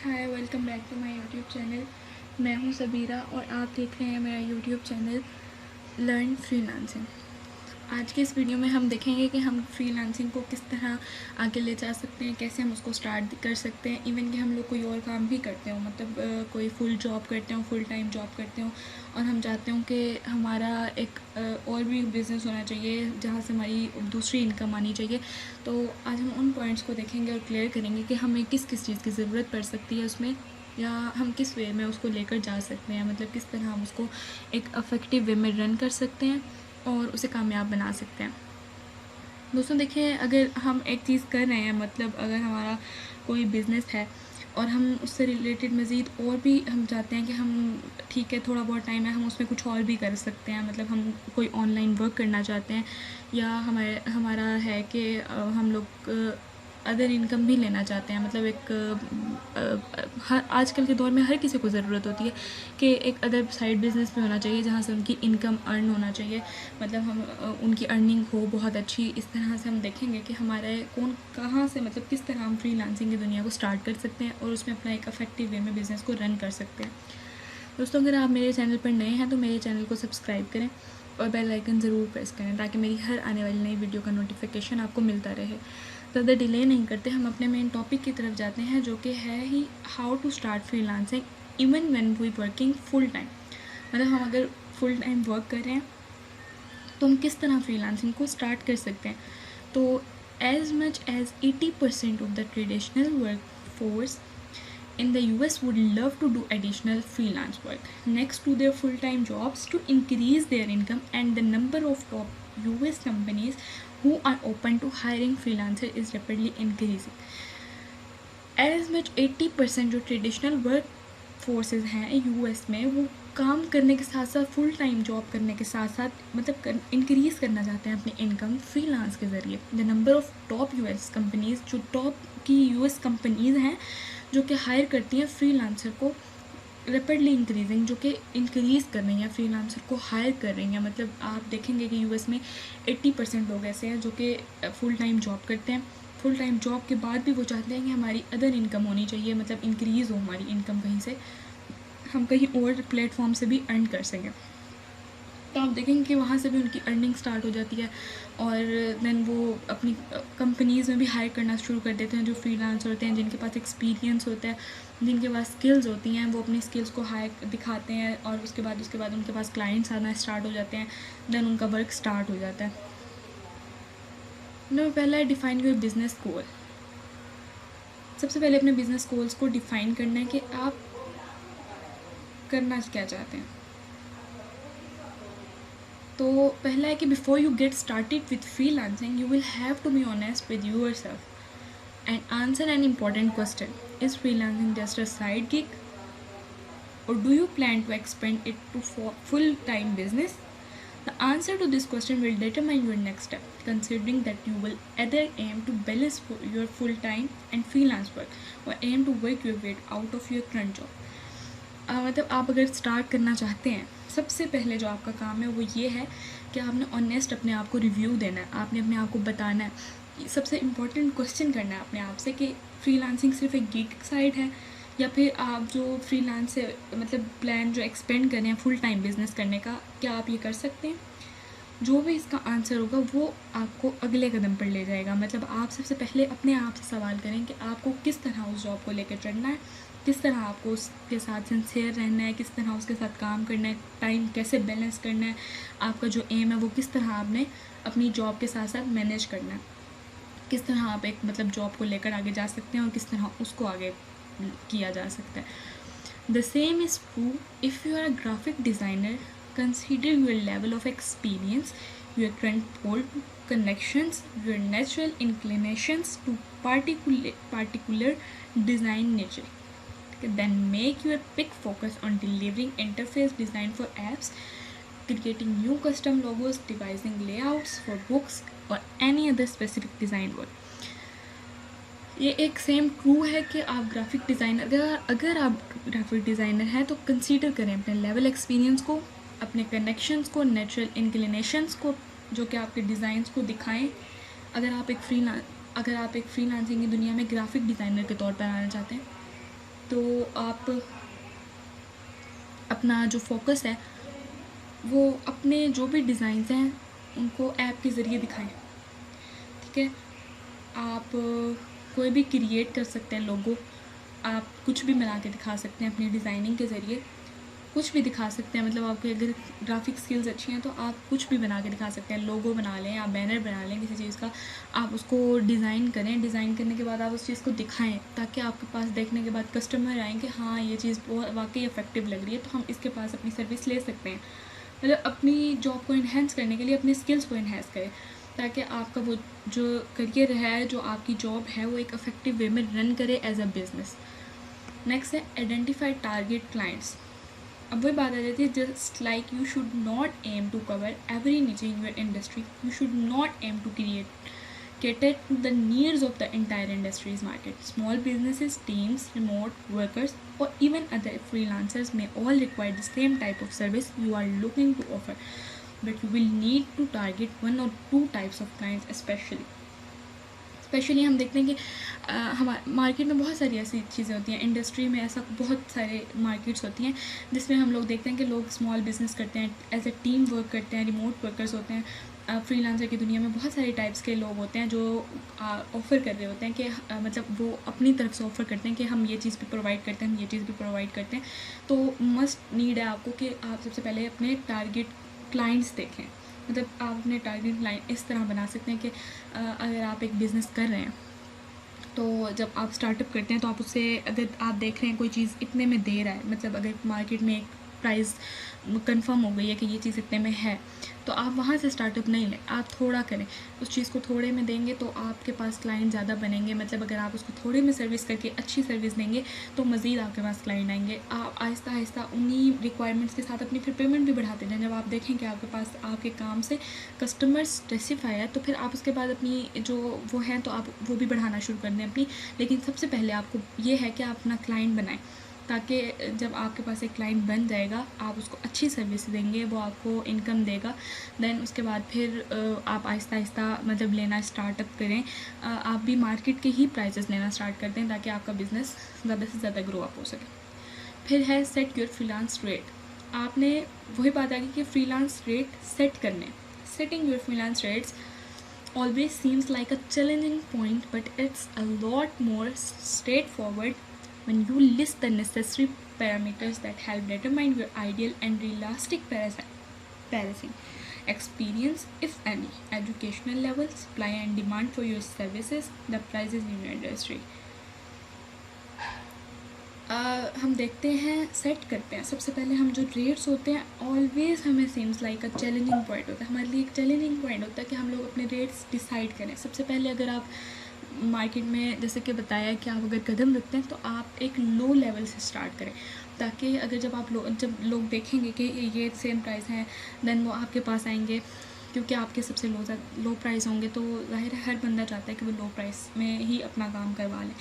Hi, welcome back to my YouTube channel. मैं हूं सबीरा और आप देख रहे हैं मेरा यूट्यूब चैनल लर्न फ्रीलांसिंग। आज के इस वीडियो में हम देखेंगे कि हम फ्रीलांसिंग को किस तरह आगे ले जा सकते हैं, कैसे हम उसको स्टार्ट कर सकते हैं। इवन कि हम लोग कोई और काम भी करते हो, मतलब कोई फुल जॉब करते हो, फुल टाइम जॉब करते हो और हम चाहते हो कि हमारा एक और भी बिज़नेस होना चाहिए जहाँ से हमारी दूसरी इनकम आनी चाहिए। तो आज हम उन पॉइंट्स को देखेंगे और क्लियर करेंगे कि हमें किस किस चीज़ की ज़रूरत पड़ सकती है उसमें, या हम किस वे में उसको लेकर जा सकते हैं, मतलब किस तरह हम उसको एक अफेक्टिव वे में रन कर सकते हैं और उसे कामयाब बना सकते हैं। दोस्तों देखिए, अगर हम एक चीज़ कर रहे हैं, मतलब अगर हमारा कोई बिज़नेस है और हम उससे रिलेटेड मज़ीद और भी हम चाहते हैं कि हम ठीक है थोड़ा बहुत टाइम है हम उसमें कुछ और भी कर सकते हैं, मतलब हम कोई ऑनलाइन वर्क करना चाहते हैं, या हमारा है कि हम लोग अदर इनकम भी लेना चाहते हैं। मतलब हर आजकल के दौर में हर किसी को ज़रूरत होती है कि एक अदर साइड बिज़नेस भी होना चाहिए जहाँ से उनकी इनकम अर्न होना चाहिए, मतलब हम उनकी अर्निंग हो बहुत अच्छी। इस तरह से हम देखेंगे कि हमारे कहाँ से, मतलब किस तरह हम फ्रीलांसिंग की दुनिया को स्टार्ट कर सकते हैं और उसमें अपना एक अफेक्टिव वे में बिज़नेस को रन कर सकते हैं। दोस्तों, अगर आप मेरे चैनल पर नए हैं तो मेरे चैनल को सब्सक्राइब करें और बेल आइकन ज़रूर प्रेस करें ताकि मेरी हर आने वाली नई वीडियो का नोटिफिकेशन आपको मिलता रहे। ज़्यादा डिले नहीं करते, हम अपने मेन टॉपिक की तरफ जाते हैं, जो कि है ही how to start freelancing even when we working full time. मतलब हम अगर फुल टाइम वर्क कर रहे हैं तो हम किस तरह फ्रीलांसिंग को स्टार्ट कर सकते हैं। तो as much as 80% of the traditional work force in the US would love to do additional freelance work next to their full-time jobs to increase their income, and the number of top US companies who are open to hiring freelancer is rapidly increasing. As much 80% जो traditional work forces हैं US में, वो काम करने के साथ साथ full time job करने के साथ साथ मतलब इंक्रीज़ करना चाहते हैं अपनी इनकम फ्रीलांस के ज़रिए। The number of top US companies, जो टॉप की यूएस कंपनीज़ हैं जो कि हायर करती हैं फ्रीलांसर को, रैपिडली इंक्रीजिंग, जो कि इंक्रीज़ कर रही हैं फ्रीलांसर को हायर कर रही हैं। मतलब आप देखेंगे कि यूएस में 80% लोग ऐसे हैं जो कि फुल टाइम जॉब करते हैं। फुल टाइम जॉब के बाद भी वो चाहते हैं कि हमारी अदर इनकम होनी चाहिए, मतलब इंक्रीज़ हो हमारी इनकम, कहीं से हम कहीं और प्लेटफॉर्म से भी अर्न कर सकें। तो आप देखेंगे कि वहाँ से भी उनकी अर्निंग स्टार्ट हो जाती है और देन वो अपनी कंपनीज़ में भी हायर करना शुरू कर देते हैं जो फ्रीलांसर होते हैं, जिनके पास एक्सपीरियंस होता है, जिनके पास स्किल्स होती हैं। वो अपनी स्किल्स को हायर दिखाते हैं और उसके बाद उनके पास क्लाइंट्स आना स्टार्ट हो जाते हैं, देन उनका वर्क स्टार्ट हो जाता है। पहला है डिफ़ाइन योर बिज़नेस गोल। सबसे पहले अपने बिज़नेस गोल्स को डिफ़ाइन करना है कि आप करना क्या चाहते हैं। तो पहला है कि before you get started with freelancing you will have to be honest with yourself and answer an important question. Is freelancing just a side gig, or do you plan to expand it to full-time business? The answer to this question will determine your next step, considering that you will either aim to balance your full-time and freelance work or aim to work your way out of your current job. मतलब आप अगर start करना चाहते हैं, सबसे पहले जो आपका काम है वो ये है कि आपने ऑनेस्ट अपने आप को रिव्यू देना है, आपने अपने आप को बताना है। सबसे इम्पोर्टेंट क्वेश्चन करना है अपने आप से कि फ्रीलांसिंग सिर्फ एक गिग साइड है, या फिर आप जो फ्रीलांस से मतलब प्लान जो एक्सपेंड कर रहे हैं फुल टाइम बिजनेस करने का, क्या आप ये कर सकते हैं। जो भी इसका आंसर होगा वो आपको अगले कदम पर ले जाएगा। मतलब आप सबसे पहले अपने आप से सवाल करें कि आपको किस तरह उस जॉब को लेकर चलना है, किस तरह आपको उसके साथ सिंसियर रहना है, किस तरह उसके साथ काम करना है, टाइम कैसे बैलेंस करना है, आपका जो एम है वो किस तरह आपने अपनी जॉब के साथ साथ मैनेज करना है, किस तरह आप एक मतलब जॉब को लेकर आगे जा सकते हैं और किस तरह उसको आगे किया जा सकता है। The same is true if you are a graphic designer. Consider your level of experience, your current connections, your natural inclinations to particular design nature. Then make your big focus on delivering interface design for apps, creating new custom logos, devising layouts for books or any other specific design work. ये एक same true है कि आप graphic designer, अगर आप graphic designer हैं तो consider करें अपने लेवल एक्सपीरियंस को, अपने कनेक्शंस को, नेचुरल इंक्लिनेशंस को, जो कि आपके डिज़ाइंस को दिखाएं। अगर आप एक फ्रीलांसिंग की दुनिया में ग्राफिक डिज़ाइनर के तौर पर आना चाहते हैं तो आप अपना जो फोकस है वो अपने जो भी डिज़ाइंस हैं उनको ऐप के ज़रिए दिखाएं, ठीक है। आप कोई भी क्रिएट कर सकते हैं लोगो, आप कुछ भी बना के दिखा सकते हैं अपनी डिज़ाइनिंग के ज़रिए, कुछ भी दिखा सकते हैं। मतलब आपकी अगर ग्राफिक स्किल्स अच्छी हैं तो आप कुछ भी बना के दिखा सकते हैं। लोगो बना लें, आप बैनर बना लें किसी चीज़ का, आप उसको डिज़ाइन करें, डिज़ाइन करने के बाद आप उस चीज़ को दिखाएं, ताकि आपके पास देखने के बाद कस्टमर आएँ कि हाँ ये चीज़ बहुत वाकई इफ़ेक्टिव लग रही है, तो हम इसके पास अपनी सर्विस ले सकते हैं। मतलब अपनी जॉब को इन्हेंस करने के लिए अपने स्किल्स को इन्हेंस करें, ताकि आपका वो जो करियर है, जो आपकी जॉब है, वो एक इफ़ेक्टिव वे में रन करे एज अ बिज़नेस। नेक्स्ट है आइडेंटिफाई टारगेट क्लाइंट्स। अब वही बात आ जाती है, just like you should not aim to cover every niche in your industry, you should not aim to cater to the needs of the entire industry's market. Small businesses, teams, remote workers, or even other freelancers may all require the same type of service you are looking to offer, but you will need to target one or two types of clients specially हम देखते हैं कि हमारे market में बहुत सारी ऐसी चीज़ें होती हैं, इंडस्ट्री में ऐसा बहुत सारे मार्केट्स होती हैं जिसमें हम लोग देखते हैं कि लोग स्मॉल बिज़नेस करते हैं, एज ए टीम वर्क करते हैं, रिमोट वर्कर्स होते हैं। फ्रीलांसर की दुनिया में बहुत सारे टाइप्स के लोग होते हैं जो ऑफ़र कर रहे होते हैं कि मतलब वो अपनी तरफ से ऑफ़र करते हैं कि हम ये चीज़ भी प्रोवाइड करते हैं, हम ये चीज़ भी प्रोवाइड करते हैं। तो मस्ट नीड है आपको कि आप सबसे पहले अपने टारगेट क्लाइंट्स देखें। मतलब आप अपने टारगेट क्लाइंट इस तरह बना सकते हैं कि अगर आप एक बिज़नेस कर रहे हैं तो जब आप स्टार्टअप करते हैं तो आप उससे, अगर आप देख रहे हैं कोई चीज़ इतने में दे रहा है, मतलब अगर मार्केट में एक प्राइस कंफर्म हो गई है कि ये चीज़ इतने में है, तो आप वहाँ से स्टार्टअप नहीं लें, आप थोड़ा करें, उस चीज़ को थोड़े में देंगे तो आपके पास क्लाइंट ज़्यादा बनेंगे। मतलब अगर आप उसको थोड़े में सर्विस करके अच्छी सर्विस देंगे तो मज़ीद आपके पास क्लाइंट आएंगे। आप आहिस्ता आहिस्ता उन्हीं रिक्वायरमेंट्स के साथ अपनी फिर पेमेंट भी बढ़ाते जाएं। जब आप देखें कि आपके पास आपके काम से कस्टमर सेटिस्फाई है तो फिर आप उसके बाद अपनी जो वो हैं तो आप वो भी बढ़ाना शुरू कर दें अपनी। लेकिन सबसे पहले आपको ये है कि आप अपना क्लाइंट बनाएं, ताकि जब आपके पास एक क्लाइंट बन जाएगा आप उसको अच्छी सर्विस देंगे, वो आपको इनकम देगा। देन उसके बाद फिर आप आहिस्ता आहिस्ता मतलब लेना स्टार्टअप करें, आप भी मार्केट के ही प्राइसेस लेना स्टार्ट कर दें ताकि आपका बिज़नेस ज़्यादा से ज़्यादा ग्रो अप हो सके। फिर है सेट योर फ्रीलांस रेट। आपने वही बात आ गई कि फ्रीलांस रेट सेट करने। Setting your freelance rates always seems like a challenging point, but it's a lot more straightforward when you list the necessary parameters that help determine your ideal and realistic pricing. Experience, if any, educational level, supply and demand for your services, the prices in your industry. हम देखते हैं, set करते हैं। सबसे पहले हम जो rates होते हैं ऑलवेज़ हमें सीम्स लाइक अ चैलेंजिंग पॉइंट होता है, हमारे लिए एक चैलेंजिंग पॉइंट होता है कि हम लोग अपने रेट्स डिसाइड करें। सबसे पहले अगर आप मार्केट में, जैसे कि बताया कि आप अगर कदम रखते हैं तो आप एक लो लेवल से स्टार्ट करें, ताकि अगर जब लोग देखेंगे कि ये सेम प्राइस है देन वो आपके पास आएंगे, क्योंकि आपके सबसे लो प्राइस होंगे तो ज़ाहिर है हर बंदा चाहता है कि वो लो प्राइस में ही अपना काम करवा लें।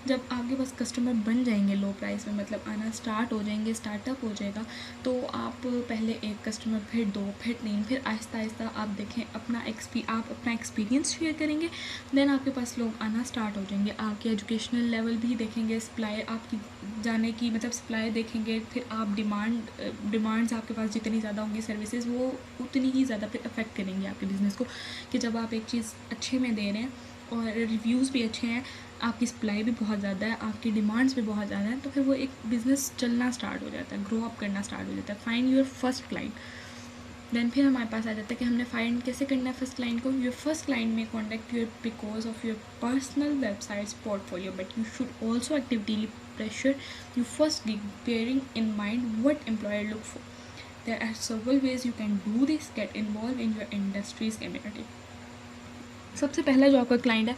जब आपके पास कस्टमर बन जाएंगे लो प्राइस में, मतलब आना स्टार्ट हो जाएंगे, स्टार्टअप हो जाएगा, तो आप पहले एक कस्टमर, फिर 2, फिर 3, फिर आहिस्ता आहिस्ता आप देखें आप अपना एक्सपीरियंस शेयर करेंगे, देन आपके पास लोग आना स्टार्ट हो जाएंगे। आपके एजुकेशनल लेवल भी देखेंगे, सप्लाई आपकी जाने की मतलब सप्लाई देखेंगे, फिर आप डिमांड्स आपके पास जितनी ज़्यादा होंगी सर्विसेज, वो उतनी ही ज़्यादा फिर अफेक्ट करेंगे आपके बिज़नेस को। कि जब आप एक चीज़ अच्छे में दे रहे हैं और रिव्यूज़ भी अच्छे हैं, आपकी सप्लाई भी बहुत ज़्यादा है, आपकी डिमांड्स भी बहुत ज़्यादा हैं, तो फिर वो एक बिज़नेस चलना स्टार्ट हो जाता है, ग्रो अप करना स्टार्ट हो जाता है। Find your first client. Then फिर हमारे पास आ जाता है कि हमने फाइंड कैसे करना है फर्स्ट क्लाइंट को। योर फर्स्ट क्लाइंट में contact your because of your personal websites portfolio, but you should also actively pressure you first gig, bearing in mind what employer look for. There are several ways you can do this. Get involved in your industry's community. सबसे पहला जो आपका client है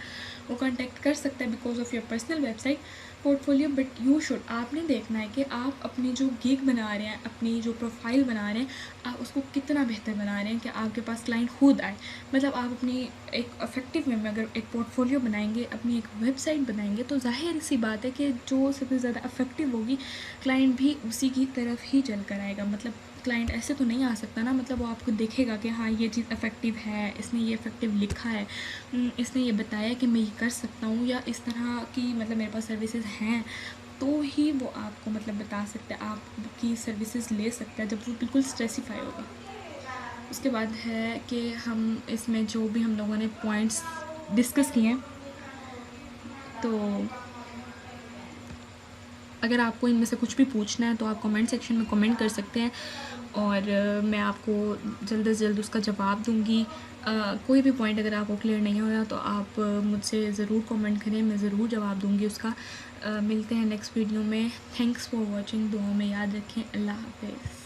वो contact कर सकता है because of your personal website portfolio, but you should, आपने देखना है कि आप अपनी जो गिग बना रहे हैं, अपनी जो प्रोफाइल बना रहे हैं, आप उसको कितना बेहतर बना रहे हैं कि आपके पास क्लाइंट खुद आए। मतलब आप अपनी एक इफेक्टिव वे में अगर एक पोर्टफोलियो बनाएंगे, अपनी एक वेबसाइट बनाएंगे, तो जाहिर सी बात है कि जो सबसे ज़्यादा इफेक्टिव होगी क्लाइंट भी उसी की तरफ ही चल कर आएगा। मतलब क्लाइंट ऐसे तो नहीं आ सकता ना, मतलब वो आपको देखेगा कि हाँ ये चीज़ इफ़ेक्टिव है, इसने ये इफ़ेक्टिव लिखा है, इसने ये बताया कि मैं ये कर सकता हूँ, या इस तरह की मतलब मेरे पास सर्विसेज हैं, तो ही वो आपको मतलब बता सकते हैं, आपकी सर्विसेज ले सकता है जब वो बिल्कुल स्ट्रेसिफाई होगा। उसके बाद है कि हम इसमें जो भी हम लोगों ने पॉइंट्स डिस्कस किए हैं, तो अगर आपको इनमें से कुछ भी पूछना है तो आप कमेंट सेक्शन में कमेंट कर सकते हैं, और मैं आपको जल्द से जल्द उसका जवाब दूंगी। कोई भी पॉइंट अगर आपको क्लियर नहीं हो रहा तो आप मुझसे ज़रूर कमेंट करें, मैं ज़रूर जवाब दूंगी उसका। मिलते हैं नेक्स्ट वीडियो में। Thanks for watching. दुआ में याद रखें। अल्लाह हाफ़िज़।